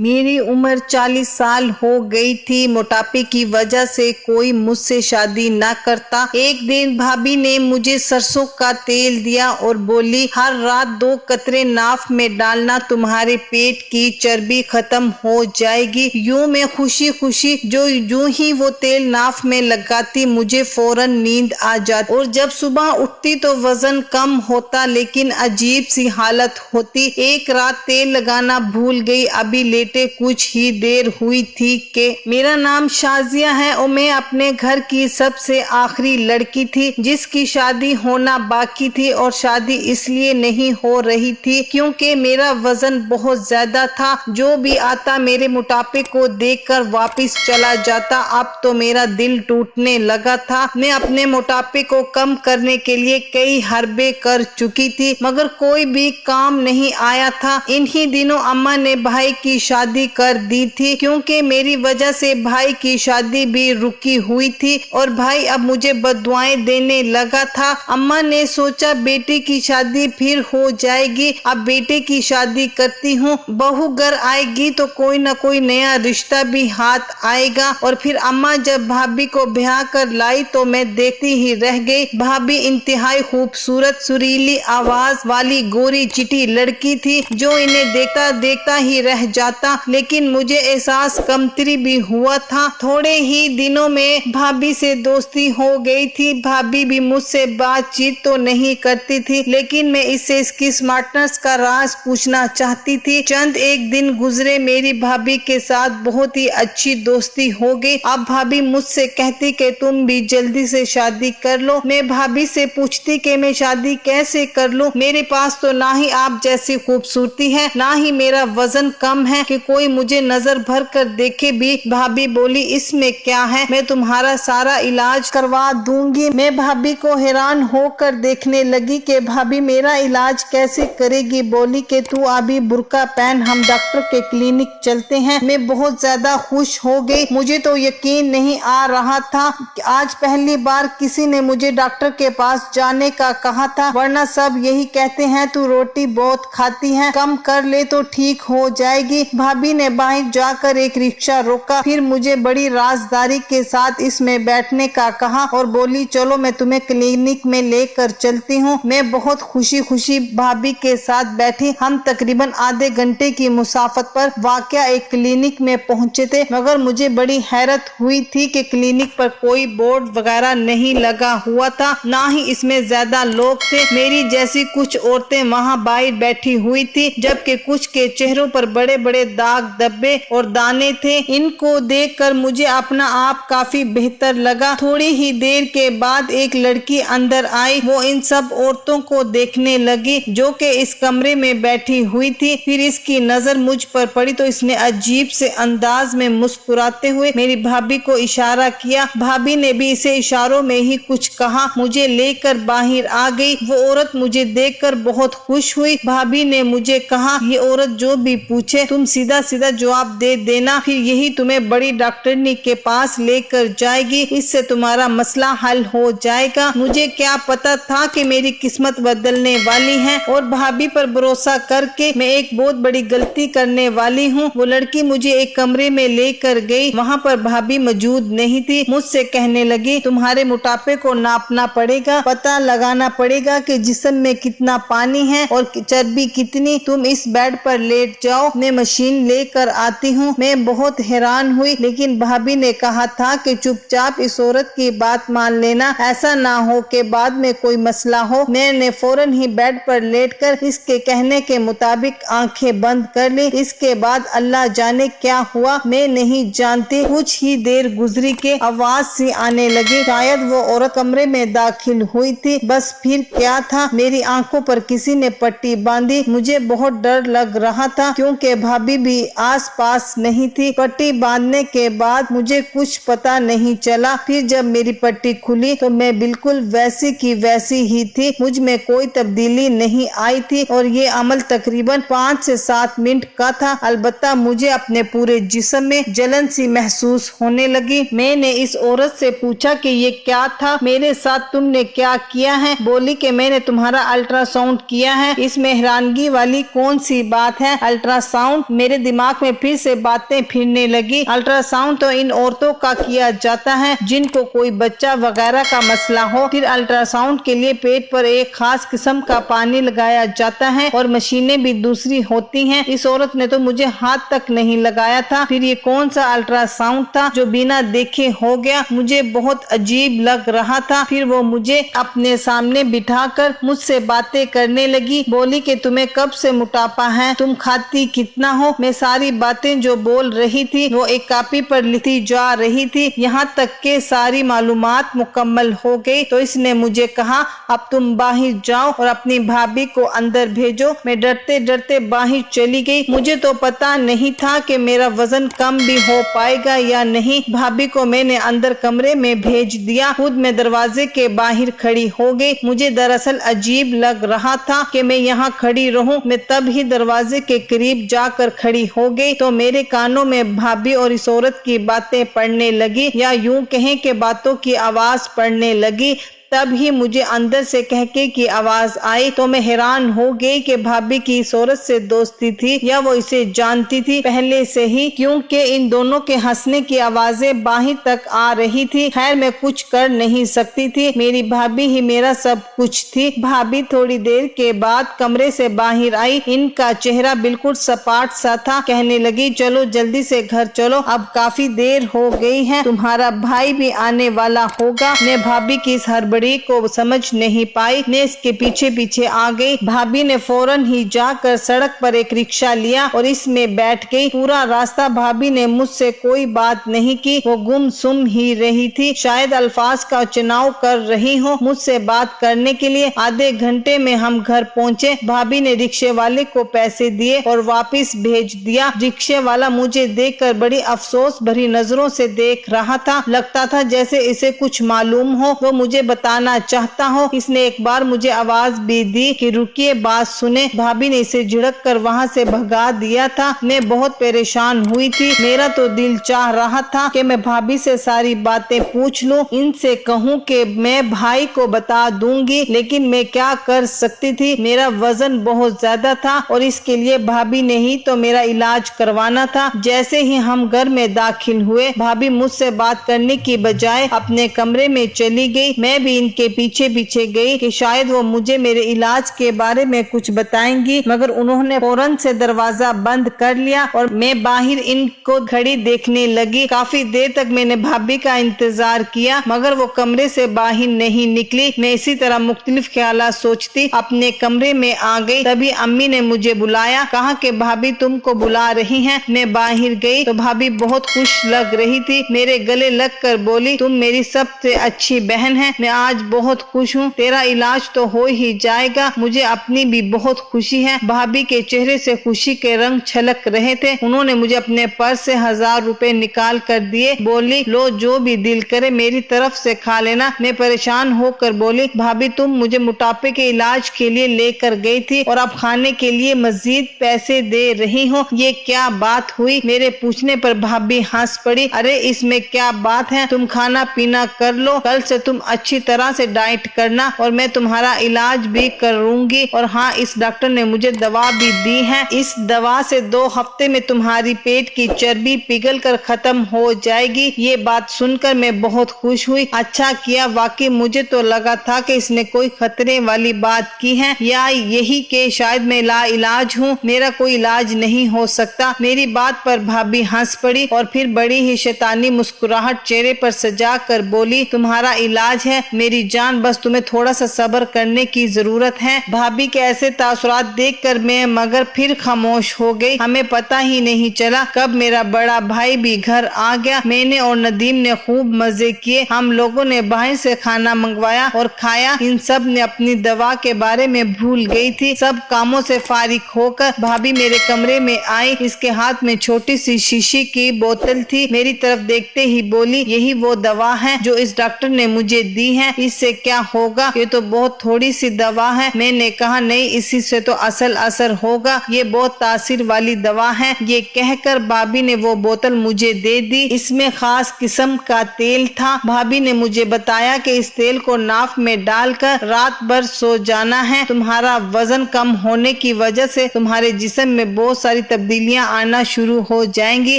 मेरी उम्र 40 साल हो गई थी। मोटापे की वजह से कोई मुझसे शादी ना करता। एक दिन भाभी ने मुझे सरसों का तेल दिया और बोली, हर रात 2 कतरे नाक में डालना, तुम्हारे पेट की चर्बी खत्म हो जाएगी। यूं मैं खुशी खुशी यूं ही वो तेल नाक में लगाती, मुझे फौरन नींद आ जाती और जब सुबह उठती तो वजन कम होता, लेकिन अजीब सी हालत होती। एक रात तेल लगाना भूल गई। अभी लेटे कुछ ही देर हुई थी कि मेरा नाम शाजिया है और मैं अपने घर की सबसे आखिरी लड़की थी जिसकी शादी होना बाकी थी, और शादी इसलिए नहीं हो रही थी क्योंकि मेरा वजन बहुत ज्यादा था। जो भी आता मेरे मोटापे को देखकर वापस चला जाता। अब तो मेरा दिल टूटने लगा था। मैं अपने मोटापे को कम करने के लिए कई हरबे कर चुकी थी मगर कोई भी काम नहीं आया था। इन्हीं दिनों अम्मा ने भाई की शादी कर दी थी क्योंकि मेरी वजह से भाई की शादी भी रुकी हुई थी और भाई अब मुझे बददुआएं देने लगा था। अम्मा ने सोचा बेटी की शादी फिर हो जाएगी, अब बेटे की शादी करती हूँ, बहू घर आएगी तो कोई ना कोई नया रिश्ता भी हाथ आएगा। और फिर अम्मा जब भाभी को ब्याह कर लाई तो मैं देखती ही रह गई। भाभी इंतहाई खूबसूरत सुरीली आवाज वाली गोरी चिटी लड़की थी जो इन्हें देखता देखता ही रह जाता, लेकिन मुझे एहसास कमतरी भी हुआ था। थोड़े ही दिनों में भाभी से दोस्ती हो गई थी। भाभी भी मुझसे बातचीत तो नहीं करती थी, लेकिन मैं इससे इसकी स्मार्टनेस का राज पूछना चाहती थी। चंद एक दिन गुजरे, मेरी भाभी के साथ बहुत ही अच्छी दोस्ती हो गई। अब भाभी मुझसे कहती कि तुम भी जल्दी से शादी कर लो। मैं भाभी से पूछती कि मैं शादी कैसे कर लूं, मेरे पास तो ना ही आप जैसी खूबसूरती है ना ही मेरा वजन कम है कि कोई मुझे नजर भर कर देखे भी। भाभी बोली, इसमें क्या है, मैं तुम्हारा सारा इलाज करवा दूंगी। मैं भाभी को हैरान होकर देखने लगी कि भाभी मेरा इलाज कैसे करेगी। बोली कि तू अभी बुर्का पहन, हम डॉक्टर के क्लिनिक चलते हैं। मैं बहुत ज्यादा खुश हो गई। मुझे तो यकीन नहीं आ रहा था कि आज पहली बार किसी ने मुझे डॉक्टर के पास जाने का कहा था, वरना सब यही कहते हैं तू रोटी बहुत खाती है, कम कर ले तो ठीक हो जाएगी। भाभी ने बाहर जाकर एक रिक्शा रोका, फिर मुझे बड़ी राजदारी के साथ इसमें बैठने का कहा और बोली, चलो मैं तुम्हें क्लिनिक में लेकर चलती हूँ। मैं बहुत खुशी खुशी भाभी के साथ बैठी। हम तकरीबन आधे घंटे की मुसाफत पर वाकया एक क्लिनिक में पहुंचे थे, मगर मुझे बड़ी हैरत हुई थी कि क्लिनिक पर कोई बोर्ड वगैरह नहीं लगा हुआ था, ना ही इसमें ज्यादा लोग थे। मेरी जैसी कुछ औरतें वहाँ बाहर बैठी हुई थी, जबकि कुछ के चेहरों पर बड़े बड़े दाग धब्बे और दाने थे। इनको देखकर मुझे अपना आप काफी बेहतर लगा। थोड़ी ही देर के बाद एक लड़की अंदर आई। वो इन सब औरतों को देखने लगी जो कि इस कमरे में बैठी हुई थी। फिर इसकी नजर मुझ पर पड़ी तो इसने अजीब से अंदाज में मुस्कुराते हुए मेरी भाभी को इशारा किया। भाभी ने भी इसे इशारों में ही कुछ कहा, मुझे लेकर बाहर आ गई। वो औरत मुझे देखकर बहुत खुश हुई। भाभी ने मुझे कहा, ये औरत जो भी पूछे तुम सीधा सीधा जवाब दे देना, फिर यही तुम्हें बड़ी डॉक्टरनी के पास लेकर जाएगी, इससे तुम्हारा मसला हल हो जाएगा। मुझे क्या पता था कि मेरी किस्मत बदलने वाली है और भाभी पर भरोसा करके मैं एक बहुत बड़ी गलती करने वाली हूँ। वो लड़की मुझे एक कमरे में लेकर गई। वहाँ पर भाभी मौजूद नहीं थी। मुझसे कहने लगी, तुम्हारे मोटापे को नापना पड़ेगा, पता लगाना पड़ेगा कि जिस्म में कितना पानी है और चर्बी कितनी। तुम इस बेड पर लेट जाओ, मैं मशीन लेकर आती हूँ। मैं बहुत हैरान हुई, लेकिन भाभी ने कहा था कि चुपचाप इस औरत की बात मान लेना, ऐसा ना हो कि बाद में कोई मसला हो। मैंने फौरन ही बेड पर लेटकर इसके कहने के मुताबिक आंखें बंद कर ली। इसके बाद अल्लाह जाने क्या हुआ, मैं नहीं जानती। कुछ ही देर गुजरी के आवाज सी आने लगी, शायद वो औरत कमरे में दाखिल हुई थी। बस फिर क्या था, मेरी आंखों पर किसी ने पट्टी बांधी। मुझे बहुत डर लग रहा था क्योंकि भाभी भी आस पास नहीं थी। पट्टी बांधने के बाद मुझे कुछ पता नहीं चला। फिर जब मेरी पट्टी खुली तो मैं बिल्कुल वैसी की वैसी ही थी, मुझ में कोई तब्दीली नहीं आई थी और ये अमल तकरीबन 5 से 7 मिनट का था। अलबत्ता मुझे अपने पूरे जिस्म में जलन सी महसूस होने लगी। मैंने इस औरत से पूछा कि ये क्या था, मेरे साथ तुमने क्या किया है। बोली कि मैंने तुम्हारा अल्ट्रासाउंड किया है। इसमें हैरानगी वाली कौन सी बात है, अल्ट्रासाउंड? मेरे मेरे दिमाग में फिर से बातें फिरने लगी। अल्ट्रासाउंड तो इन औरतों का किया जाता है जिनको कोई बच्चा वगैरह का मसला हो। फिर अल्ट्रासाउंड के लिए पेट पर एक खास किस्म का पानी लगाया जाता है और मशीनें भी दूसरी होती हैं। इस औरत ने तो मुझे हाथ तक नहीं लगाया था। फिर ये कौन सा अल्ट्रासाउंड था जो बिना देखे हो गया? मुझे बहुत अजीब लग रहा था। फिर वो मुझे अपने सामने बिठाकर मुझसे बातें करने लगी। बोली कि तुम्हें कब से मोटापा है, तुम खाती कितना हो। मैं सारी बातें जो बोल रही थी वो एक कॉपी पर लिखती जा रही थी। यहाँ तक के सारी मालूमात मुकम्मल हो गई तो इसने मुझे कहा, अब तुम बाहर जाओ और अपनी भाभी को अंदर भेजो। मैं डरते डरते बाहर चली गई। मुझे तो पता नहीं था कि मेरा वजन कम भी हो पाएगा या नहीं। भाभी को मैंने अंदर कमरे में भेज दिया। खुद मैं दरवाजे के बाहर खड़ी हो गई। मुझे दरअसल अजीब लग रहा था कि मैं यहाँ खड़ी रहूं। मैं तब ही दरवाजे के करीब जाकर खड़ी हो गई तो मेरे कानों में भाभी और इस औरत की बातें पड़ने लगी, या यूं कहें कि बातों की आवाज पड़ने लगी। तब ही मुझे अंदर से कहके की आवाज आई तो मैं हैरान हो गई कि भाभी की इस औरत से दोस्ती थी या वो इसे जानती थी पहले से ही, क्योंकि इन दोनों के हंसने की आवाजें बाहर तक आ रही थी। खैर मैं कुछ कर नहीं सकती थी, मेरी भाभी ही मेरा सब कुछ थी। भाभी थोड़ी देर के बाद कमरे से बाहर आई। इनका चेहरा बिल्कुल सपाट सा था। कहने लगी, चलो जल्दी से घर चलो, अब काफी देर हो गई है, तुम्हारा भाई भी आने वाला होगा। मैं भाभी की इस हड़बड़ी को समझ नहीं पाई। मैं इसके पीछे पीछे आ गई। भाभी ने फौरन ही जाकर सड़क पर एक रिक्शा लिया और इसमें बैठ गई। पूरा रास्ता भाभी ने मुझसे कोई बात नहीं की। वो गुमसुम ही रही थी, शायद अल्फाज का चुनाव कर रही हो मुझसे बात करने के लिए। आधे घंटे में हम घर पहुँचे। भाभी ने रिक्शे वाले को पैसे दिए और वापस भेज दिया। रिक्शे वाला मुझे देखकर बड़ी अफसोस भरी नजरों से देख रहा था। लगता था जैसे इसे कुछ मालूम हो, वो मुझे बताना चाहता हो। इसने एक बार मुझे आवाज भी दी कि रुकिए, बात सुने। भाभी ने इसे झिड़क कर वहाँ से भगा दिया था। मैं बहुत परेशान हुई थी। मेरा तो दिल चाह रहा था कि मैं भाभी से सारी बातें पूछ लूं, इनसे कहूं कि मैं भाई को बता दूंगी, लेकिन मैं क्या कर सकती थी। मेरा वजन बहुत ज्यादा था और इसके लिए भाभी ने ही तो मेरा इलाज करवाना था। जैसे ही हम घर में दाखिल हुए, भाभी मुझसे बात करने की बजाय अपने कमरे में चली गई। मैं भी इनके पीछे पीछे गई कि शायद वो मुझे मेरे इलाज के बारे में कुछ बताएंगी, मगर उन्होंने फौरन से दरवाजा बंद कर लिया और मैं बाहर इनको खड़ी देखने लगी। काफी देर तक मैंने भाभी का इंतजार किया, मगर वो कमरे से बाहर नहीं निकली। मैं इसी तरह मुख्तलिफ ख्यालात सोचती अपने कमरे में आ गई। तभी अम्मी ने मुझे बुलाया, कहा कि भाभी तुमको बुला रही हैं। मैं बाहर गई तो भाभी बहुत खुश लग रही थी। मेरे गले लग कर बोली, तुम मेरी सबसे अच्छी बहन है, मैं आज बहुत खुश हूँ। तेरा इलाज तो हो ही जाएगा, मुझे अपनी भी बहुत खुशी है। भाभी के चेहरे से खुशी के रंग छलक रहे थे। उन्होंने मुझे अपने पर्स से 1000 रुपए निकाल कर दिए। बोली, लो जो भी दिल करे मेरी तरफ से खा लेना। मैं परेशान होकर बोली, भाभी तुम मुझे मोटापे के इलाज के लिए लेकर गई थी और अब खाने के लिए मजीद पैसे दे रही हो, ये क्या बात हुई? मेरे पूछने पर भाभी हंस पड़ी। अरे इसमें क्या बात है, तुम खाना पीना कर लो, कल से तुम अच्छी तरह से डाइट करना और मैं तुम्हारा इलाज भी करूंगी। और हाँ, इस डॉक्टर ने मुझे दवा भी दी है। इस दवा से 2 हफ्ते में तुम्हारी पेट की चर्बी पिघल कर खत्म हो जाएगी। ये बात सुनकर मैं बहुत खुश हुई। अच्छा किया, वाकई मुझे तो लगा था कि इसने कोई खतरे वाली बात की है या यही कि शायद मैं ला इलाज हूँ, मेरा कोई इलाज नहीं हो सकता। मेरी बात पर भाभी हंस पड़ी और फिर बड़ी ही शैतानी मुस्कुराहट चेहरे पर सजा कर बोली, तुम्हारा इलाज है मेरी जान, बस तुम्हें थोड़ा सा सब्र करने की जरूरत है। भाभी के ऐसे तासुरात देखकर मैं मगर फिर खामोश हो गई। हमें पता ही नहीं चला कब मेरा बड़ा भाई भी घर आ गया। मैंने और नदीम ने खूब मजे किए। हम लोगों ने बाहर से खाना मंगवाया और खाया। इन सब ने अपनी दवा के बारे में भूल गई थी। सब कामों से फारिग होकर भाभी मेरे कमरे में आई। इसके हाथ में छोटी सी शीशी की बोतल थी। मेरी तरफ देखते ही बोली, यही वो दवा है जो इस डॉक्टर ने मुझे दी है। है, इससे क्या होगा, ये तो बहुत थोड़ी सी दवा है। मैंने कहा नहीं, इसी से तो असल असर होगा, ये बहुत तासीर वाली दवा है। ये कहकर भाभी ने वो बोतल मुझे दे दी। इसमें खास किस्म का तेल था। भाभी ने मुझे बताया कि इस तेल को नाक में डालकर रात भर सो जाना है। तुम्हारा वजन कम होने की वजह से तुम्हारे जिस्म में बहुत सारी तब्दीलियां आना शुरू हो जाएंगी।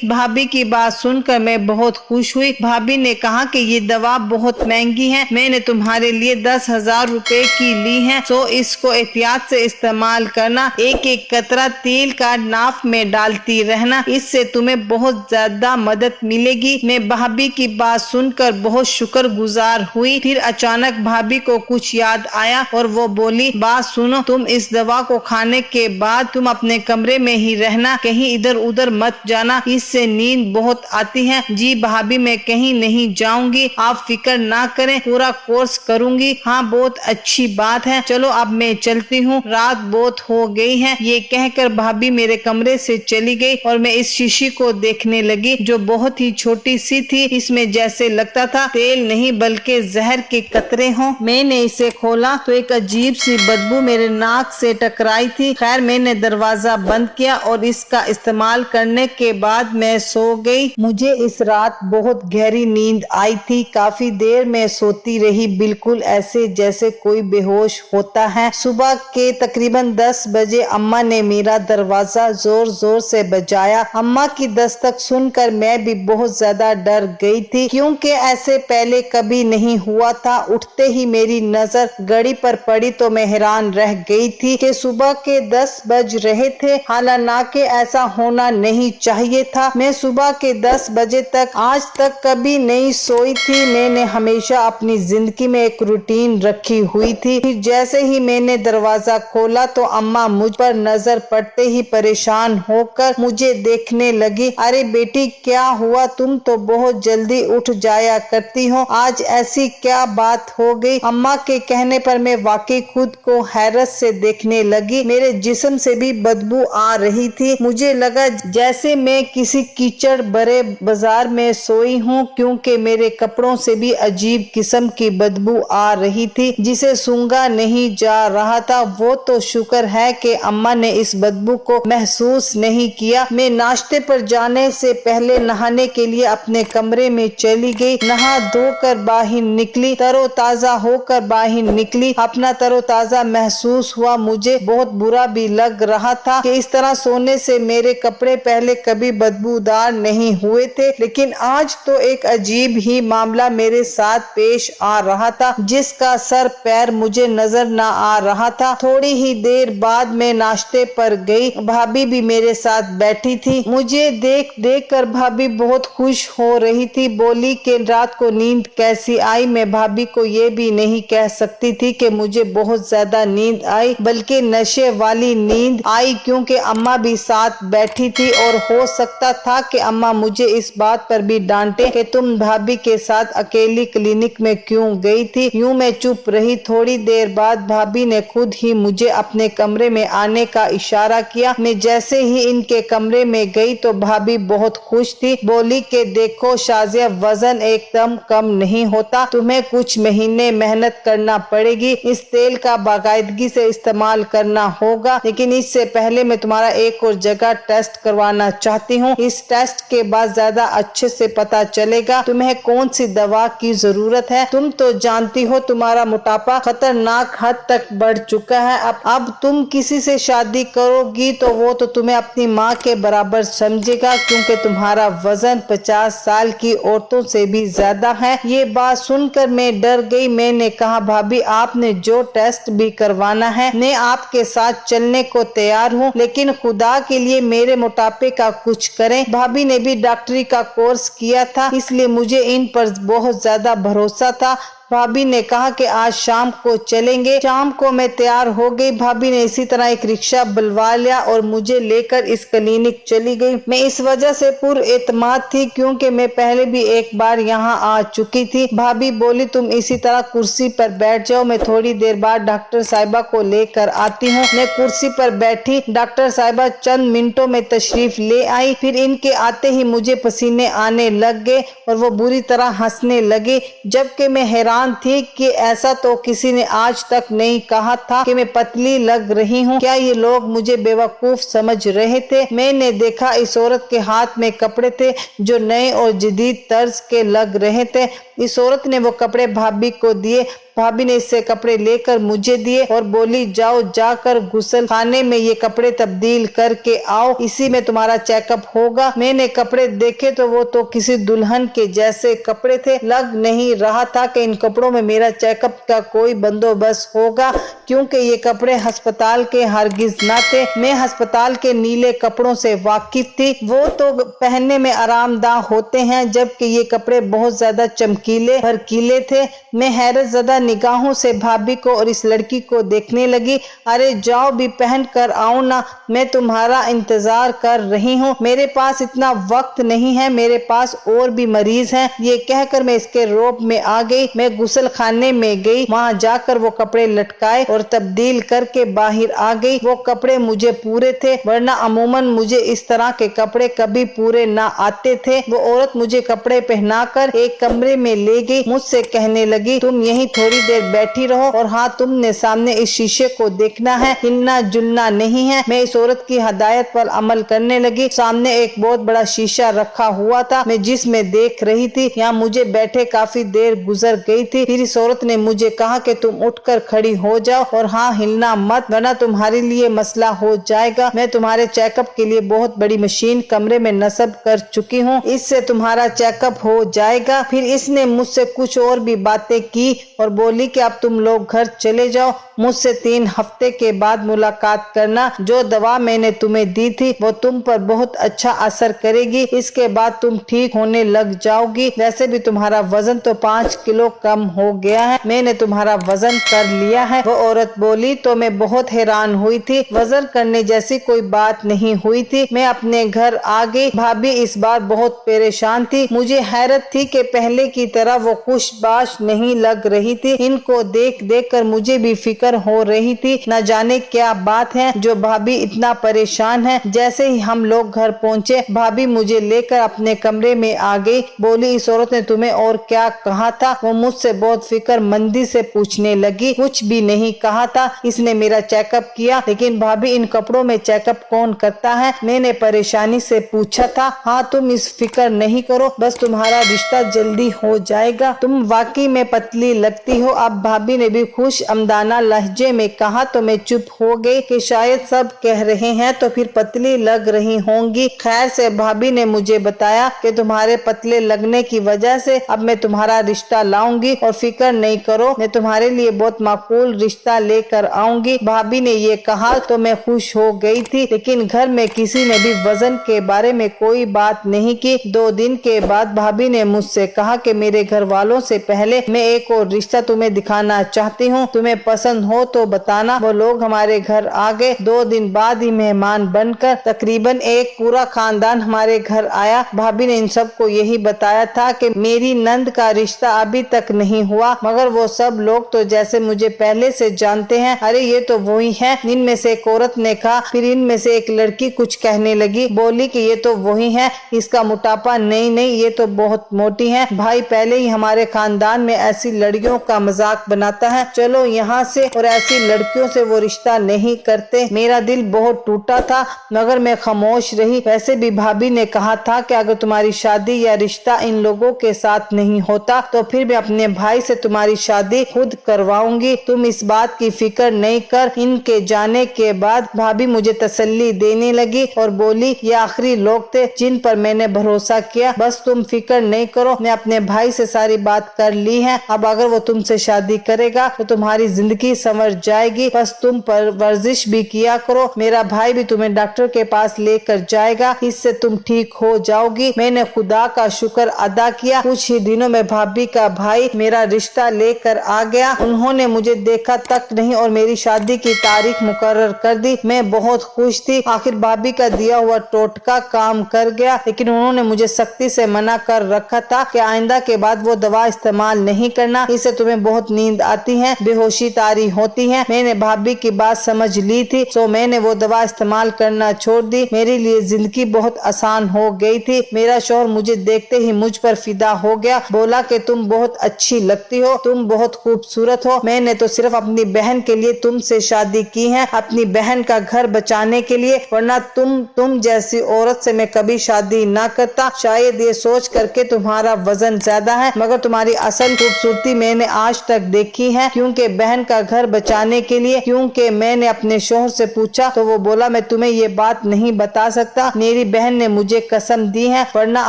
भाभी की बात सुनकर मैं बहुत खुश हुई। भाभी ने कहा कि ये दवा बहुत महंगी है, मैंने तुम्हारे लिए 10,000 रुपए की ली है, तो इसको एहतियात से इस्तेमाल करना। एक एक कतरा तेल का नाक में डालती रहना, इससे तुम्हें बहुत ज्यादा मदद मिलेगी। मैं भाभी की बात सुनकर बहुत शुक्रगुजार हुई। फिर अचानक भाभी को कुछ याद आया और वो बोली, बात सुनो, तुम इस दवा को खाने के बाद तुम अपने कमरे में ही रहना, कहीं इधर उधर मत जाना, इससे नींद बहुत आती है। जी भाभी, मैं कहीं नहीं जाऊंगी, आप फिक्र ना करें, पूरा कोर्स करूंगी। हाँ, बहुत अच्छी बात है, चलो अब मैं चलती हूँ, रात बहुत हो गई है। ये कहकर भाभी मेरे कमरे से चली गई और मैं इस शीशी को देखने लगी जो बहुत ही छोटी सी थी। इसमें जैसे लगता था तेल नहीं बल्कि जहर के कतरे हों। मैंने इसे खोला तो एक अजीब सी बदबू मेरे नाक से टकराई थी। खैर, मैंने दरवाजा बंद किया और इसका इस्तेमाल करने के बाद मैं सो गई। मुझे इस रात बहुत गहरी नींद आई थी। काफी देर मैं सोती रही, बिल्कुल ऐसे जैसे कोई बेहोश होता है। सुबह के तकरीबन 10 बजे अम्मा ने मेरा दरवाजा जोर जोर से बजाया। अम्मा की दस्तक सुनकर मैं भी बहुत ज्यादा डर गई थी, क्योंकि ऐसे पहले कभी नहीं हुआ था। उठते ही मेरी नजर घड़ी पर पड़ी तो मैं हैरान रह गई थी कि सुबह के 10 बज रहे थे। हालांकि ऐसा होना नहीं चाहिए था। मैं सुबह के 10 बजे तक आज तक कभी नहीं सोई थी। मैंने हमेशा अपनी जिंदगी में एक रूटीन रखी हुई थी। फिर जैसे ही मैंने दरवाजा खोला तो अम्मा मुझ पर नजर पड़ते ही परेशान होकर मुझे देखने लगी। अरे बेटी, क्या हुआ, तुम तो बहुत जल्दी उठ जाया करती हो, आज ऐसी क्या बात हो गई। अम्मा के कहने पर मैं वाकई खुद को हैरत से देखने लगी। मेरे जिस्म से भी बदबू आ रही थी। मुझे लगा जैसे मैं किसी कीचड़ भरे बाजार में सोई हूँ, क्योंकि मेरे कपड़ों से भी अजीब किस्म की बदबू आ रही थी जिसे सूंघा नहीं जा रहा था। वो तो शुक्र है कि अम्मा ने इस बदबू को महसूस नहीं किया। मैं नाश्ते पर जाने से पहले नहाने के लिए अपने कमरे में चली गई। नहा धोकर बाहर निकली, तरोताजा होकर बाहर निकली। अपना तरोताजा महसूस हुआ। मुझे बहुत बुरा भी लग रहा था कि इस तरह सोने से मेरे कपड़े पहले कभी बदबूदार नहीं हुए थे, लेकिन आज तो एक अजीब ही मामला मेरे साथ पेश आ रहा था जिसका सर पैर मुझे नजर न आ रहा था। थोड़ी ही देर बाद मैं नाश्ते पर गई। भाभी भी मेरे साथ बैठी थी। मुझे देख देख कर भाभी बहुत खुश हो रही थी। बोली कि रात को नींद कैसी आई। मैं भाभी को ये भी नहीं कह सकती थी कि मुझे बहुत ज्यादा नींद आई, बल्कि नशे वाली नींद आई, क्योंकि अम्मा भी साथ बैठी थी और हो सकता था कि अम्मा मुझे इस बात पर भी डांटे कि तुम भाभी के साथ अकेली क्लिनिक में क्यों गई थी। यूं मैं चुप रही। थोड़ी देर बाद भाभी ने खुद ही मुझे अपने कमरे में आने का इशारा किया। मैं जैसे ही इनके कमरे में गई तो भाभी बहुत खुश थी। बोली कि देखो शाजिया, वजन एकदम कम नहीं होता, तुम्हें कुछ महीने मेहनत करना पड़ेगी। इस तेल का बाकायदगी से इस्तेमाल करना होगा, लेकिन इससे पहले मैं तुम्हारा एक और जगह टेस्ट करवाना चाहती हूँ। इस टेस्ट के बाद ज्यादा अच्छे से पता चलेगा तुम्हें कौन सी दवा की जरूरत है। तुम तो जानती हो तुम्हारा मोटापा खतरनाक हद तक बढ़ चुका है। अब तुम किसी से शादी करोगी तो वो तो तुम्हें अपनी माँ के बराबर समझेगा, क्योंकि तुम्हारा वजन 50 साल की औरतों से भी ज्यादा है। ये बात सुनकर मैं डर गई। मैंने कहा, भाभी आपने जो टेस्ट भी करवाना है मैं आपके साथ चलने को तैयार हूँ, लेकिन खुदा के लिए मेरे मोटापे का कुछ करें। भाभी ने भी डॉक्टरी का कोर्स किया था, इसलिए मुझे इन पर बहुत ज्यादा भरोसा था। भाभी ने कहा कि आज शाम को चलेंगे। शाम को मैं तैयार हो गई। भाभी ने इसी तरह एक रिक्शा बुलवा लिया और मुझे लेकर इस क्लिनिक चली गई। मैं इस वजह से पुरएतमाद थी क्योंकि मैं पहले भी एक बार यहाँ आ चुकी थी। भाभी बोली, तुम इसी तरह कुर्सी पर बैठ जाओ, मैं थोड़ी देर बाद डॉक्टर साहिबा को लेकर आती हूँ। मैं कुर्सी पर बैठी। डॉक्टर साहिबा चंद मिनटों में तशरीफ ले आई। फिर इनके आते ही मुझे पसीने आने लग गए और वो बुरी तरह हंसने लगे, जबकि मैं हैरान हैरान थी कि ऐसा तो किसी ने आज तक नहीं कहा था कि मैं पतली लग रही हूँ। क्या ये लोग मुझे बेवकूफ समझ रहे थे? मैंने देखा इस औरत के हाथ में कपड़े थे जो नए और जदीद तर्ज के लग रहे थे। इस औरत ने वो कपड़े भाभी को दिए। भाभी ने इससे कपड़े लेकर मुझे दिए और बोली, जाओ जाकर गुसल खाने में ये कपड़े तब्दील करके आओ, इसी में तुम्हारा चेकअप होगा। मैंने कपड़े देखे तो वो तो किसी दुल्हन के जैसे कपड़े थे। लग नहीं रहा था कि इन कपड़ों में मेरा चेकअप का कोई बंदोबस्त होगा, क्योंकि ये कपड़े अस्पताल के हरगिज न थे। मैं अस्पताल के नीले कपड़ों से वाकिफ थी। वो तो पहनने में आरामदाह होते हैं, जबकि ये कपड़े बहुत ज्यादा चमकीले भड़कीले थे। मैं हैरत ज़दा निगाहों से भाभी को और इस लड़की को देखने लगी। अरे जाओ भी पहन कर आओ ना, मैं तुम्हारा इंतजार कर रही हूँ। मेरे पास इतना वक्त नहीं है, मेरे पास और भी मरीज हैं। ये कहकर मैं इसके रोब में आ गई। मैं गुसल खाने में गई, वहाँ जाकर वो कपड़े लटकाए और तब्दील करके बाहर आ गई। वो कपड़े मुझे पूरे थे, वरना अमूमन मुझे इस तरह के कपड़े कभी पूरे ना आते थे। वो औरत मुझे कपड़े पहनाकर एक कमरे में ले गई। मुझसे कहने लगी, तुम यहीं थोड़ी देर बैठी रहो और हाँ, तुमने सामने इस शीशे को देखना है, हिलना जुलना नहीं है। मैं इस औरत की हदायत पर अमल करने लगी। सामने एक बहुत बड़ा शीशा रखा हुआ था, मैं जिसमें देख रही थी। यहाँ मुझे बैठे काफी देर गुजर गई थी। फिर इस औरत ने मुझे कहा कि तुम उठकर खड़ी हो जाओ और हाँ, हिलना मत, वरना तुम्हारे लिए मसला हो जाएगा। मैं तुम्हारे चेकअप के लिए बहुत बड़ी मशीन कमरे में नस्ब कर चुकी हूँ, इससे तुम्हारा चेकअप हो जाएगा। फिर इसने मुझसे कुछ और भी बातें की और बोली कि अब तुम लोग घर चले जाओ, मुझसे 3 हफ्ते के बाद मुलाकात करना। जो दवा मैंने तुम्हें दी थी वो तुम पर बहुत अच्छा असर करेगी, इसके बाद तुम ठीक होने लग जाओगी। वैसे भी तुम्हारा वजन तो 5 किलो कम हो गया है, मैंने तुम्हारा वजन कर लिया है। वो औरत बोली तो मैं बहुत हैरान हुई थी। वजन करने जैसी कोई बात नहीं हुई थी। मैं अपने घर आ गई। भाभी इस बार बहुत परेशान थी। मुझे हैरत थी कि पहले की तरह वो खुशबाश नहीं लग रही थी। इनको देख देख कर मुझे भी फिक्र हो रही थी, न जाने क्या बात है जो भाभी इतना परेशान है। जैसे ही हम लोग घर पहुँचे, भाभी मुझे लेकर अपने कमरे में आ गई। बोली, इस औरत ने तुम्हें और क्या कहा था? वो मुझसे बहुत फिक्रमंदी से पूछने लगी। कुछ भी नहीं कहा था, इसने मेरा चेकअप किया। लेकिन भाभी, इन कपड़ों में चेकअप कौन करता है? मैंने परेशानी से पूछा था। हाँ, तुम इस फिक्र नहीं करो, बस तुम्हारा रिश्ता जल्दी हो जाएगा। तुम वाकई में पतली लगती हो। अब भाभी ने भी खुश अमदाना लहजे में कहा तो मैं चुप हो गई कि शायद सब कह रहे हैं तो फिर पतली लग रही होंगी। खैर से भाभी ने मुझे बताया कि तुम्हारे पतले लगने की वजह से अब मैं तुम्हारा रिश्ता लाऊंगी और फिक्र नहीं करो, मैं तुम्हारे लिए बहुत माकूल रिश्ता लेकर आऊंगी। भाभी ने ये कहा तो मैं खुश हो गई थी, लेकिन घर में किसी ने भी वजन के बारे में कोई बात नहीं की। 2 दिन के बाद भाभी ने मुझसे कहा कि मेरे घर वालों से पहले मैं एक और रिश्ता तुम्हें दिखाना चाहती हूँ, तुम्हें पसंद हो तो बताना। वो लोग हमारे घर आ गए। 2 दिन बाद ही मेहमान बनकर तकरीबन एक पूरा खानदान हमारे घर आया। भाभी ने इन सबको यही बताया था कि मेरी नंद का रिश्ता अभी तक नहीं हुआ, मगर वो सब लोग तो जैसे मुझे पहले से जानते हैं। अरे ये तो वही है, इनमें से एक औरत ने कहा। फिर इनमें से एक लड़की कुछ कहने लगी, बोली कि ये तो वही है, इसका मोटापा नहीं, ये तो बहुत मोटी है। भाई पहले ही हमारे खानदान में ऐसी लड़कियों का मजाक बनाता है, चलो यहाँ से, और ऐसी लड़कियों से वो रिश्ता नहीं करते। मेरा दिल बहुत टूटा था, मगर मैं खामोश रही। वैसे भी भाभी ने कहा था कि अगर तुम्हारी शादी या रिश्ता इन लोगों के साथ नहीं होता तो फिर मैं अपने भाई से तुम्हारी शादी खुद करवाऊंगी। तुम इस बात की फिक्र नहीं कर। इनके जाने के बाद भाभी मुझे तसल्ली देने लगी और बोली, ये आखिरी लोग थे जिन पर मैंने भरोसा किया, बस तुम फिक्र नहीं करो, मैं अपने भाई से सारी बात कर ली है। अब अगर वो तुमसे शादी करेगा तो तुम्हारी जिंदगी संवर जाएगी। बस तुम पर वर्जिश भी किया करो, मेरा भाई भी तुम्हें डॉक्टर के पास लेकर जाएगा, इससे तुम ठीक हो जाओगी। मैंने खुदा का शुक्र अदा किया। कुछ ही दिनों में भाभी का भाई मेरा रिश्ता लेकर आ गया। उन्होंने मुझे देखा तक नहीं और मेरी शादी की तारीख मुकर्रर कर दी। मैं बहुत खुश थी। आखिर भाभी का दिया हुआ टोटका काम कर गया, लेकिन उन्होंने मुझे सख्ती से मना कर रखा था कि आइंदा के बाद वो दवा इस्तेमाल नहीं करना, इससे तुम्हें में बहुत नींद आती है, बेहोशी तारी होती है। मैंने भाभी की बात समझ ली थी, तो मैंने वो दवा इस्तेमाल करना छोड़ दी। मेरे लिए जिंदगी बहुत आसान हो गई थी। मेरा शौहर मुझे देखते ही मुझ पर फिदा हो गया, बोला कि तुम बहुत अच्छी लगती हो, तुम बहुत खूबसूरत हो। मैंने तो सिर्फ अपनी बहन के लिए तुमसे शादी की है, अपनी बहन का घर बचाने के लिए, वरना तुम जैसी औरत से मैं कभी शादी ना करता। शायद ये सोच करके तुम्हारा वजन ज्यादा है, मगर तुम्हारी असल खूबसूरती मैंने आज तक देखी है। क्योंकि बहन का घर बचाने के लिए, क्योंकि मैंने अपने शौहर से पूछा तो वो बोला मैं तुम्हें ये बात नहीं बता सकता, मेरी बहन ने मुझे कसम दी है, वरना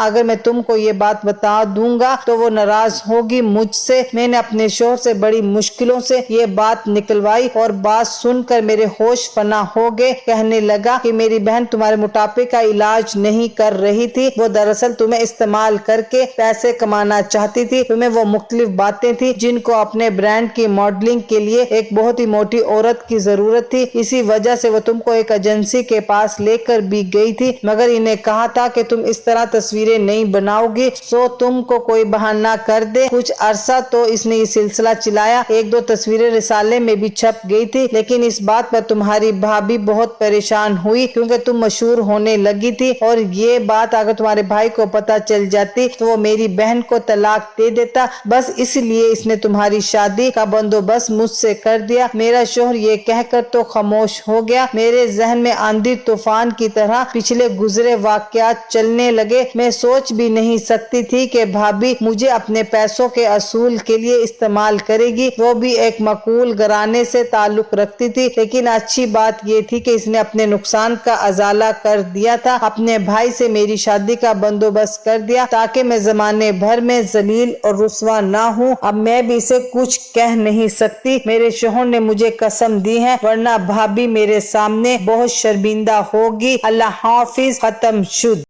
अगर मैं तुमको ये बात बता दूंगा तो वो नाराज होगी मुझसे। मैंने अपने शौहर से बड़ी मुश्किलों से ये बात निकलवाई और बात सुनकर मेरे होश फना हो गए। कहने लगा कि मेरी बहन तुम्हारे मोटापे का इलाज नहीं कर रही थी, वो दरअसल तुम्हें इस्तेमाल करके पैसे कमाना चाहती थी। तुम्हें वो मुख्तलिफ बातें थी जिनको अपने ब्रांड की मॉडलिंग के लिए एक बहुत ही मोटी औरत की जरूरत थी। इसी वजह से वो तुमको एक एजेंसी के पास लेकर भी गई थी, मगर इन्हें कहा था कि तुम इस तरह तस्वीरें नहीं बनाओगी, सो तुमको कोई बहाना कर दे। कुछ अरसा तो इसने ये सिलसिला चलाया, एक दो तस्वीरें रिसाले में भी छप गई थी, लेकिन इस बात पर तुम्हारी भाभी बहुत परेशान हुई क्योंकि तुम मशहूर होने लगी थी, और ये बात अगर तुम्हारे भाई को पता चल जाती तो वो मेरी बहन को तलाक दे देता। बस इसलिए इसने तुम्हारी शादी का बंदोबस्त मुझसे कर दिया। मेरा शौहर ये कहकर तो खामोश हो गया। मेरे जहन में आंधी तूफान की तरह पिछले गुजरे वाकयात चलने लगे। मैं सोच भी नहीं सकती थी कि भाभी मुझे अपने पैसों के असूल के लिए इस्तेमाल करेगी, वो भी एक मकबूल घराने से ताल्लुक रखती थी। लेकिन अच्छी बात ये थी कि इसने अपने नुकसान का अजाला कर दिया था, अपने भाई से मेरी शादी का बंदोबस्त कर दिया ताकि मैं जमाने भर में जलील और रुस्वा ना हूँ। अब मैं भी इसे कुछ कह नहीं सकती, मेरे शौहर ने मुझे कसम दी है, वरना भाभी मेरे सामने बहुत शर्मिंदा होगी। अल्लाह हाफिज। खत्म शुद।